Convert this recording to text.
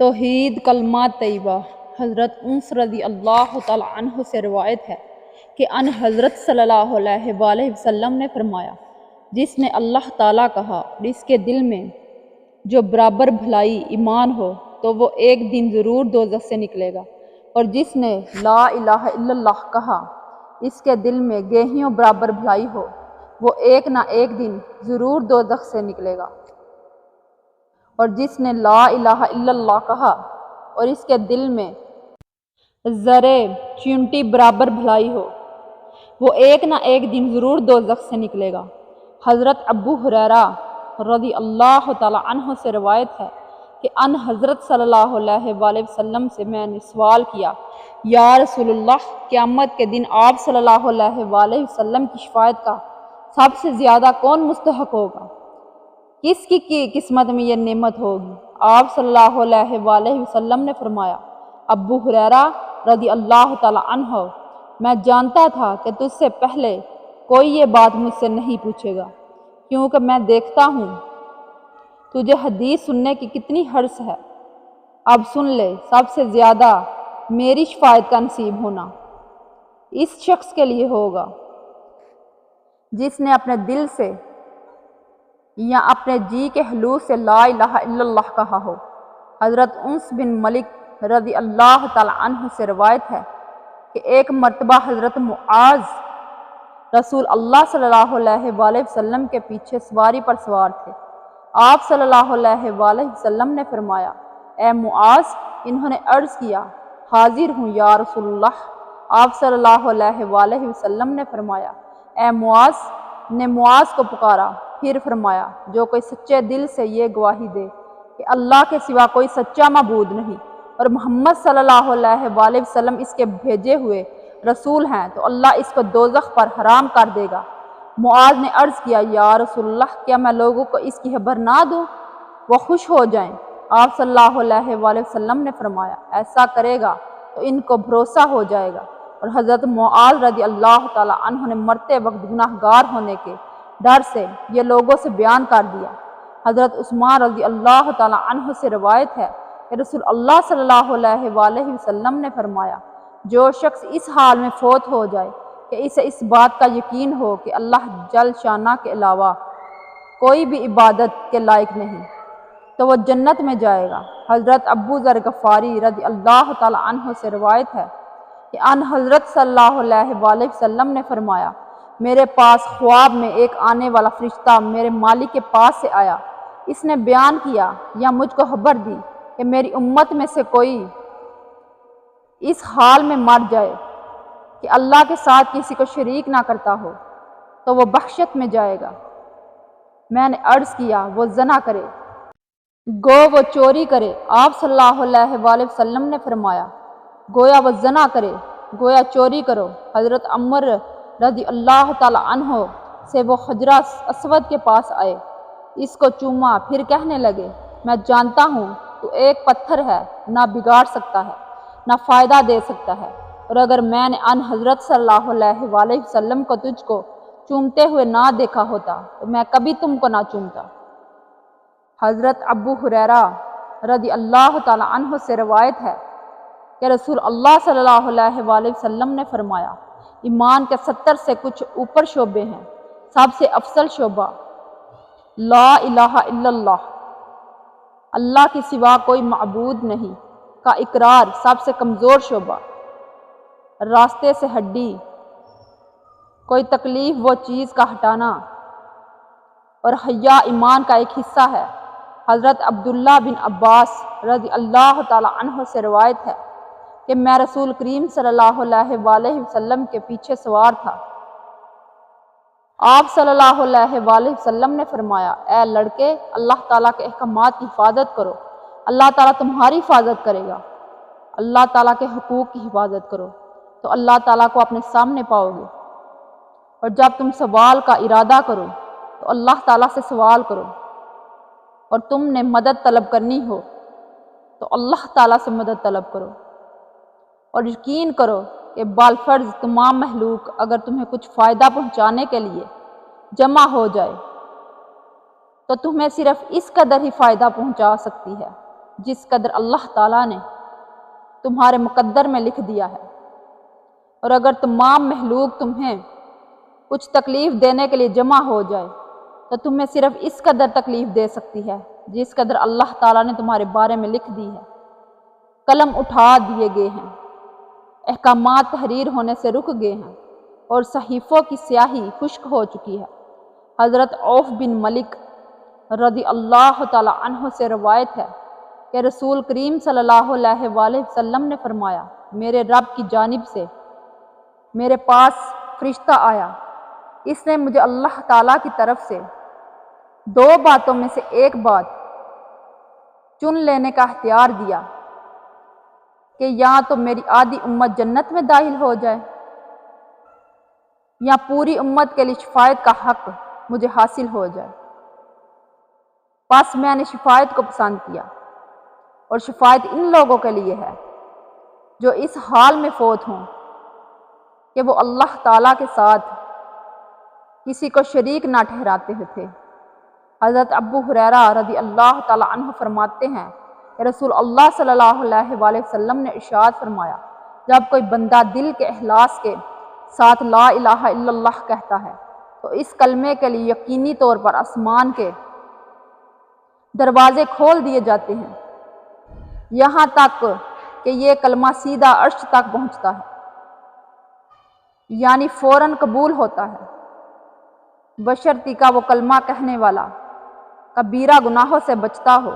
توحید کلمات طیبہ۔ حضرت انس رضی اللہ تعالیٰ عنہ سے روایت ہے کہ ان حضرت صلی اللہ علیہ وآلہ وسلم نے فرمایا، جس نے اللہ تعالیٰ کہا اور اس کے دل میں جو برابر بھلائی ایمان ہو تو وہ ایک دن ضرور دوزخ سے نکلے گا، اور جس نے لا الہ الا اللہ کہا اس کے دل میں گیہیوں برابر بھلائی ہو وہ ایک نہ ایک دن ضرور دوزخ سے نکلے گا، اور جس نے لا الہ الا اللہ کہا اور اس کے دل میں ذرے چیونٹی برابر بھلائی ہو وہ ایک نہ ایک دن ضرور دوزخ سے نکلے گا۔ حضرت ابو ہریرہ رضی اللہ تعالیٰ عنہ سے روایت ہے کہ ان حضرت صلی اللہ علیہ وآلہ وسلم سے میں نے سوال کیا، یا رسول اللہ، قیامت کے دن آپ صلی اللہ علیہ وآلہ وسلم کی شفاعت کا سب سے زیادہ کون مستحق ہوگا؟ کس کی قسمت میں یہ نعمت ہوگی؟ آپ صلی اللہ علیہ وآلہ وسلم نے فرمایا، ابو ہریرہ رضی اللہ تعالیٰ عنہ، میں جانتا تھا کہ تجھ سے پہلے کوئی یہ بات مجھ سے نہیں پوچھے گا، کیونکہ میں دیکھتا ہوں تجھے حدیث سننے کی کتنی حرص ہے۔ اب سن لے، سب سے زیادہ میری شفاعت کا نصیب ہونا اس شخص کے لیے ہوگا جس نے اپنے دل سے یا اپنے جی کے حلوق سے لا الہ الا اللہ کہا ہو۔ حضرت انس بن مالک رضی اللہ تعالیٰ عنہ سے روایت ہے کہ ایک مرتبہ حضرت معاذ رسول اللہ صلی اللہ علیہ وآلہ وسلم کے پیچھے سواری پر سوار تھے۔ آپ صلی اللہ علیہ وآلہ وسلم نے فرمایا، اے معاذ، انہوں نے عرض کیا، حاضر ہوں یا رسول اللہ۔ آپ صلی اللہ علیہ وآلہ وسلم نے فرمایا، اے معاذ، نے معاذ کو پکارا، پھر فرمایا، جو کوئی سچے دل سے یہ گواہی دے کہ اللہ کے سوا کوئی سچا معبود نہیں اور محمد صلی اللہ علیہ وآلہ وسلم اس کے بھیجے ہوئے رسول ہیں، تو اللہ اس کو دوزخ پر حرام کر دے گا۔ معاذ نے عرض کیا، یا رسول اللہ، کیا میں لوگوں کو اس کی خبر نہ دوں، وہ خوش ہو جائیں؟ آپ صلی اللہ علیہ وآلہ وسلم نے فرمایا، ایسا کرے گا تو ان کو بھروسہ ہو جائے گا۔ اور حضرت معاذ رضی اللہ تعالیٰ عنہ نے مرتے وقت گناہ گار ہونے کے ڈر سے یہ لوگوں سے بیان کر دیا۔ حضرت عثمان رضی اللہ تعالیٰ عنہ سے روایت ہے کہ رسول اللہ صلی اللہ علیہ وآلہ وسلم نے فرمایا، جو شخص اس حال میں فوت ہو جائے کہ اسے اس بات کا یقین ہو کہ اللہ جل شانہ کے علاوہ کوئی بھی عبادت کے لائق نہیں، تو وہ جنت میں جائے گا۔ حضرت ابو ذر غفاری رضی اللہ تعالیٰ عنہ سے روایت ہے کہ ان حضرت صلی اللہ علیہ وآلہ وسلم نے فرمایا، میرے پاس خواب میں ایک آنے والا فرشتہ میرے مالک کے پاس سے آیا، اس نے بیان کیا یا مجھ کو خبر دی کہ میری امت میں سے کوئی اس حال میں مر جائے کہ اللہ کے ساتھ کسی کو شریک نہ کرتا ہو تو وہ بخشت میں جائے گا۔ میں نے عرض کیا، وہ زنا کرے گو وہ چوری کرے؟ آپ صلی اللہ علیہ وآلہ وسلم نے فرمایا، گویا وہ زنا کرے گویا چوری کرو۔ حضرت عمر رضی اللہ تعالیٰ عنہ سے وہ حجرہ اسود کے پاس آئے، اس کو چوما، پھر کہنے لگے، میں جانتا ہوں تو ایک پتھر ہے، نہ بگاڑ سکتا ہے نہ فائدہ دے سکتا ہے، اور اگر میں نے ان حضرت صلی اللہ علیہ وآلہ وسلم کو تجھ کو چومتے ہوئے نہ دیکھا ہوتا تو میں کبھی تم کو نہ چومتا۔ حضرت ابو ہریرہ رضی اللہ تعالیٰ عنہ سے روایت ہے کہ رسول اللہ صلی اللہ علیہ وآلہ وسلم نے فرمایا، ایمان کے 70 سے کچھ اوپر شعبے ہیں، سب سے افضل شعبہ لا الہ الا اللہ، اللہ کے سوا کوئی معبود نہیں کا اقرار، سب سے کمزور شعبہ راستے سے ہڈی کوئی تکلیف وہ چیز کا ہٹانا، اور حیا ایمان کا ایک حصہ ہے۔ حضرت عبداللہ بن عباس رضی اللہ تعالیٰ عنہ سے روایت ہے کہ میں رسول کریم صلی اللہ علیہ وآلہ وسلم کے پیچھے سوار تھا۔ آپ صلی اللہ علیہ وآلہ وسلم نے فرمایا، اے لڑکے، اللہ تعالیٰ کے احکامات کی حفاظت کرو، اللہ تعالیٰ تمہاری حفاظت کرے گا۔ اللہ تعالیٰ کے حقوق کی حفاظت کرو تو اللہ تعالیٰ کو اپنے سامنے پاؤ گے، اور جب تم سوال کا ارادہ کرو تو اللہ تعالیٰ سے سوال کرو، اور تم نے مدد طلب کرنی ہو تو اللہ تعالیٰ سے مدد طلب کرو، اور یقین کرو کہ بالفرض تمام مخلوق اگر تمہیں کچھ فائدہ پہنچانے کے لیے جمع ہو جائے تو تمہیں صرف اس قدر ہی فائدہ پہنچا سکتی ہے جس قدر اللہ تعالیٰ نے تمہارے مقدر میں لکھ دیا ہے، اور اگر تمام مخلوق تمہیں کچھ تکلیف دینے کے لیے جمع ہو جائے تو تمہیں صرف اس قدر تکلیف دے سکتی ہے جس قدر اللہ تعالیٰ نے تمہارے بارے میں لکھ دی ہے۔ قلم اٹھا دیے گئے ہیں، احکامات تحریر ہونے سے رک گئے ہیں، اور صحیفوں کی سیاہی خشک ہو چکی ہے۔ حضرت عوف بن ملک رضی اللہ تعالیٰ عنہ سے روایت ہے کہ رسول کریم صلی اللہ علیہ وآلہ وسلم نے فرمایا، میرے رب کی جانب سے میرے پاس فرشتہ آیا، اس نے مجھے اللہ تعالیٰ کی طرف سے دو باتوں میں سے ایک بات چن لینے کا اختیار دیا کہ یا تو میری آدھی امت جنت میں داخل ہو جائے یا پوری امت کے لیے شفاعت کا حق مجھے حاصل ہو جائے۔ پس میں نے شفاعت کو پسند کیا، اور شفاعت ان لوگوں کے لیے ہے جو اس حال میں فوت ہوں کہ وہ اللہ تعالیٰ کے ساتھ کسی کو شریک نہ ٹھہراتے تھے۔ حضرت ابو ہریرہ رضی اللہ تعالیٰ عنہ فرماتے ہیں کہ رسول اللہ صلی اللہ علیہ وآلہ وسلم نے ارشاد فرمایا، جب کوئی بندہ دل کے اخلاص کے ساتھ لا الہ الا اللہ کہتا ہے تو اس کلمے کے لیے یقینی طور پر آسمان کے دروازے کھول دیے جاتے ہیں، یہاں تک کہ یہ کلمہ سیدھا عرش تک پہنچتا ہے، یعنی فوراً قبول ہوتا ہے، بشرطیکہ وہ کلمہ کہنے والا کبیرہ گناہوں سے بچتا ہو۔